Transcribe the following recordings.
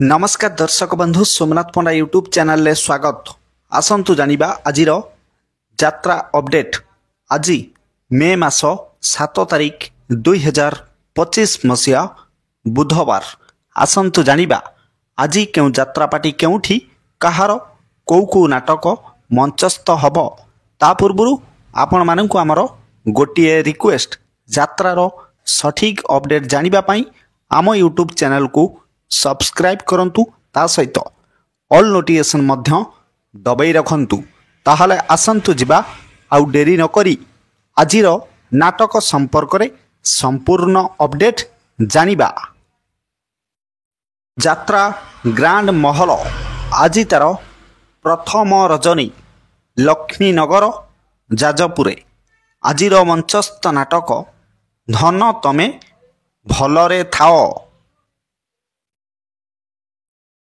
नमस्कार दर्शक बंधु सोमनाथ पंडा यूट्यूब चैनल ले स्वागत। आसंतु जानिबा आजिर यात्रा अपडेट। आज मे मास 7 तारिख 2025 मसीहा बुधवार। आसंतु जानिबा आज केउ यात्रा पार्टी केउठी कहार कौ नाटक मंचस्थ हब ता पूर्व आपण मानकु आमर गोटिए रिक्वेस्ट यात्रार सठिक अपडेट जानिबा पई आम यूट्यूब चैनल को सब्सक्राइब करंतु ता सहित ऑल नोटिफिकेशन मध्य दबाई रखंतु। ताहले आसंतु जिबा आउ डेरी न करी आजिर नाटक संपर्क रे संपूर्ण अपडेट जानिबा। यात्रा ग्रांड महल आज तार प्रथम रजनी लक्ष्मीनगर जाजपुरे। आजिर मंचस्थ नाटक धन तमे भलरे थाओ।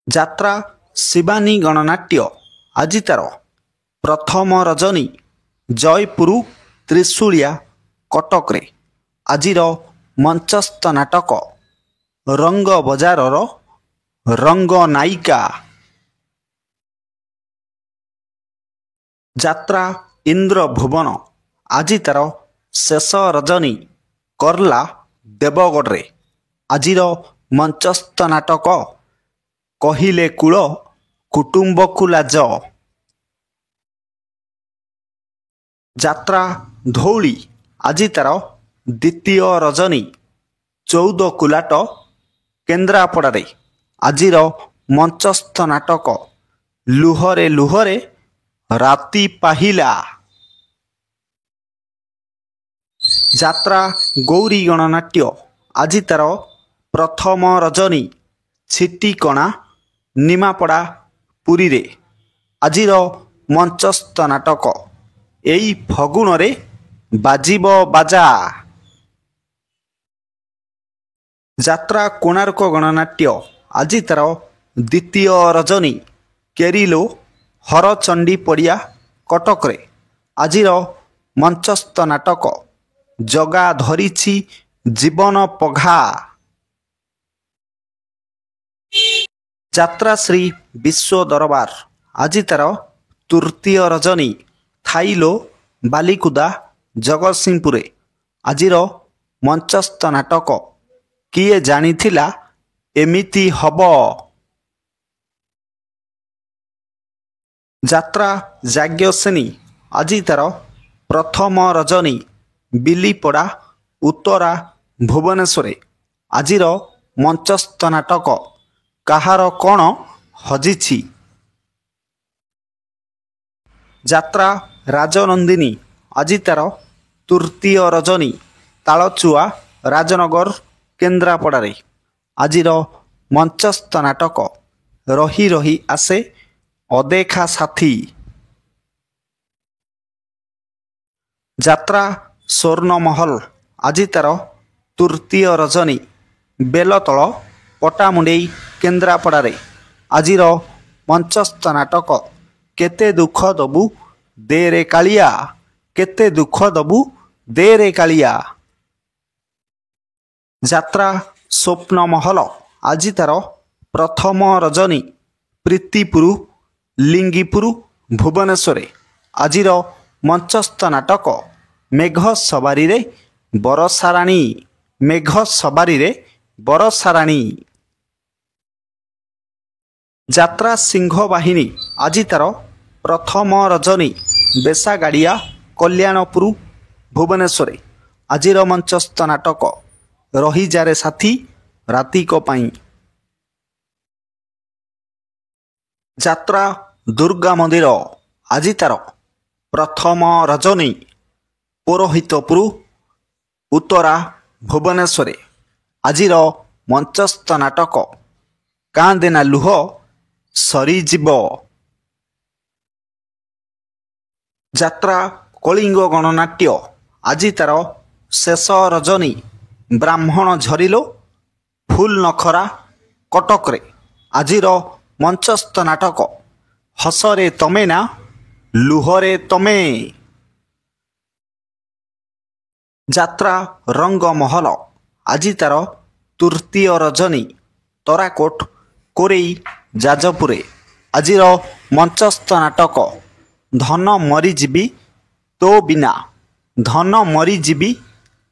यात्रा शिवानी गणनाट्य आज तार प्रथम रजनी जयपुर त्रिशूलिया कटक रे। आजिर मंचस्थ नाटक रंग बजारर रंग नायिका। यात्रा इंद्र भुवन आज तार शेष रजनी करला देवगढ़ रे। आजिर मंचस्थ नाटक कहिले कूल कुटुंब को लाज। यात्रा धौली आज तार द्वितीय रजनी 14 कुलाट केन्द्रापड़ा रे। आजिर मंचस्थ नाटक लुहरे लुहरे राति पाहिला। यात्रा गौरी गणनाट्य आज तार प्रथम रजनी छिटीकणा निमापड़ा पुरी रे। आजिर मंचस्थ नाटक एई फगुण रे बाजिब बाजा। यात्रा कोणार्क गणनाट्य आज तार द्वितीय रजनी केरिलो हरचंडी पड़िया कटक रे। आजिर मंचस्थ नाटक जगा धरिछि जीवन पघा। यात्रा श्री विश्व दरबार आज तार तृतीय रजनी थाइलो बालिकुदा जगतसिंहपुरे। आजिर मंचस्थ नाटक किए जानिथिला एमिति हब। यात्रा याज्ञसेनी आज तार प्रथम रजनी बिलीपड़ा उत्तरा भुवनेश्वर। आजिर मंचस्थ नाटक काहार कौन हजिछि। यात्रा राजनंदिनी आज तार तृतीय रजनी तालचुआ राजनगर केन्द्रापड़ा रे। आजिर मंचस्थ नाटक रही रही आसे अदेखा साथी। यात्रा स्वर्णमहल आज तार तृतीय रजनी बेलतल पटामुंडेई केन्द्रापड़ा रे। आजिर मंचस्थ नाटक केते दुख दबु दे रे कालिया केते दुख दबु दे रे कालिया। यात्रा स्वप्नमहल आज तार प्रथम रजनी प्रीतिपुर लिंगीपुर भुवनेश्वर। आजिर मंचस्थ नाटक मेघ सवारी रे बरसाराणी मेघ सवारी रे बरसाराणी। यात्रा सिंह बाहिनी आज तार प्रथम रजनी बेसागाड़िया कल्याणपुर भुवनेश्वर। आजिर मंचस्थ नाटक रही जारे साथी राति को पाई। यात्रा दुर्गा मंदिर आज तार प्रथम रजनी पुरोहितपुर उत्तरा भुवनेश्वर। आजिर मंचस्थ नाटक कांदेना लुह सरीजीव। यात्रा कलिंग गणनाट्य आज तार शेष रजनी ब्राह्मण झरिलो फूल नखरा कटक रे। आजिर मंचस्थ नाटक हसरे तमे ना लुहरे तमे। यात्रा रंग महल आज तार तृतीय रजनी तराकोट କୋରେଇ ଯାଜପୁରେ ଆଜିର ମଞ୍ଚସ୍ଥ ନାଟକ ଧନ ମରିଯିବି ତୋ ବିନା। ଧନ ମରିଯିବି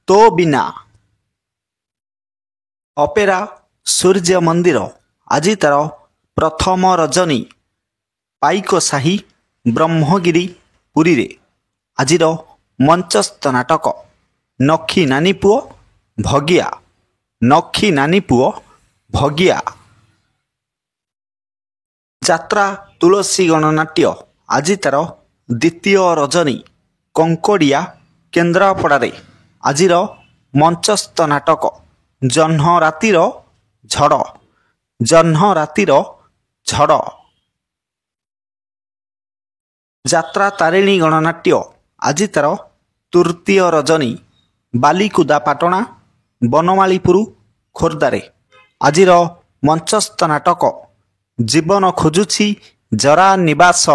ତୋ ବିନା। ଅପେରା ସୂର୍ଯ୍ୟ ମନ୍ଦିର ଆଜି ତାର ପ୍ରଥମ ରଜନୀ ପାଇକ ସାହି ବ୍ରହ୍ମଗିରି ପୁରୀରେ ଆଜିର ମଞ୍ଚସ୍ଥ ନାଟକ ନଖି ନାନୀ ପୁଅ ଭଗିଆ। ନଖି ନାନୀ ପୁଅ ଭଗିଆ। ଯାତ୍ରା ତୁଳସୀ ଗଣନାଟ୍ୟ ଆଜି ତାର ଦ୍ୱିତୀୟ ରଜନୀ କଙ୍କଡ଼ିଆ କେନ୍ଦ୍ରାପଡ଼ାରେ ଆଜିର ମଞ୍ଚସ୍ଥ ନାଟକ ଜହ୍ନ ରାତିର ଝଡ଼। ଜହ୍ନ ରାତିର ଝଡ଼। ଯାତ୍ରା ତାରିଣୀ ଗଣନାଟ୍ୟ ଆଜି ତାର ତୃତୀୟ ରଜନୀ ବାଲିକୁଦା ପାଟଣା ବନମାଳୀପୁର ଖୋର୍ଦ୍ଧାରେ ଆଜିର ମଞ୍ଚସ୍ଥ ନାଟକ ଜୀବନ ଖୋଜୁଛି ଜରା ନିବାସ।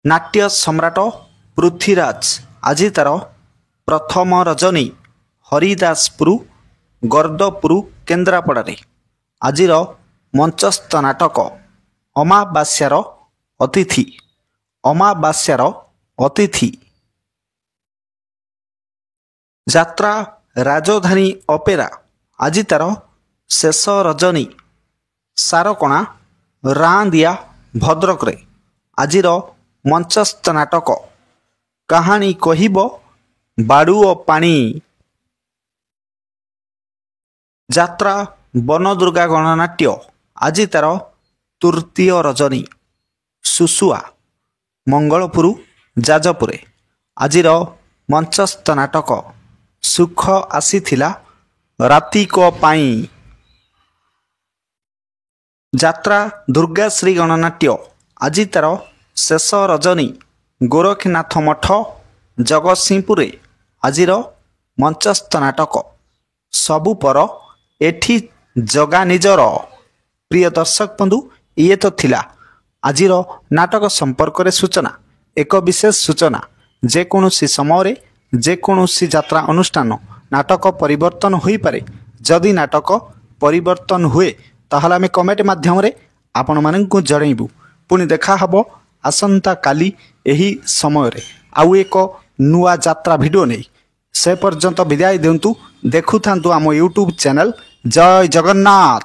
ନାଟ୍ୟ ସମ୍ରାଟ ପୃଥ୍ୱୀରାଜ ଆଜି ତାର ପ୍ରଥମ ରଜନୀ ହରିଦାସପୁର ଗର୍ଦ୍ଦପୁର କେନ୍ଦ୍ରାପଡ଼ାରେ ଆଜିର ମଞ୍ଚସ୍ଥ ନାଟକ ଅମାବାସ୍ୟାର ଅତିଥି। ଅମାବାସ୍ୟାର ଅତିଥି। ଯାତ୍ରା ରାଜଧାନୀ ଅପେରା ଆଜି ତାର ଶେଷ ରଜନୀ ସାରକଣା ରାଁଦିଆ ଭଦ୍ରକରେ ଆଜିର ମଞ୍ଚସ୍ଥ ନାଟକ କାହାଣୀ କହିବ ବାଡ଼ୁଅ ପାଣି। ଯାତ୍ରା ବନଦୁର୍ଗା ଗଣନାଟ୍ୟ ଆଜି ତାର ତୃତୀୟ ରଜନୀ ସୁସୁଆ ମଙ୍ଗଳପୁର ଯାଜପୁରେ ଆଜିର ମଞ୍ଚସ୍ଥ ନାଟକ ସୁଖ ଆସିଥିଲା ରାତିକ ପାଇଁ। ଯାତ୍ରା ଦୁର୍ଗାଶ୍ରୀ ଗଣନାଟ୍ୟ ଆଜି ତାର ଶେଷ ରଜନୀ ଗୋରଖନାଥ ମଠ ଜଗତସିଂହପୁରରେ ଆଜିର ମଞ୍ଚସ୍ଥ ନାଟକ ସବୁ ପର ଏଠି ଜଗା ନିଜର। ପ୍ରିୟ ଦର୍ଶକ ବନ୍ଧୁ, ଇଏ ତ ଥିଲା ଆଜିର ନାଟକ ସମ୍ପର୍କରେ ସୂଚନା। ଏକ ବିଶେଷ ସୂଚନା, ଯେକୌଣସି ସମୟରେ ଯେକୌଣସି ଯାତ୍ରା ଅନୁଷ୍ଠାନ ନାଟକ ପରିବର୍ତ୍ତନ ହୋଇପାରେ। ଯଦି ନାଟକ ପରିବର୍ତ୍ତନ ହୁଏ ତାହେଲେ ଆମେ କମେଣ୍ଟ ମାଧ୍ୟମରେ ଆପଣମାନଙ୍କୁ ଜଣାଇବୁ। ପୁଣି ଦେଖା ହେବ ଆସନ୍ତାକାଲି ଏହି ସମୟରେ ଆଉ ଏକ ନୂଆ ଯାତ୍ରା ଭିଡ଼ିଓ ନେଇ। ସେ ପର୍ଯ୍ୟନ୍ତ ବିଦାୟ ଦିଅନ୍ତୁ। ଦେଖୁଥାନ୍ତୁ ଆମ ୟୁଟ୍ୟୁବ୍ ଚ୍ୟାନେଲ୍। ଜୟ ଜଗନ୍ନାଥ।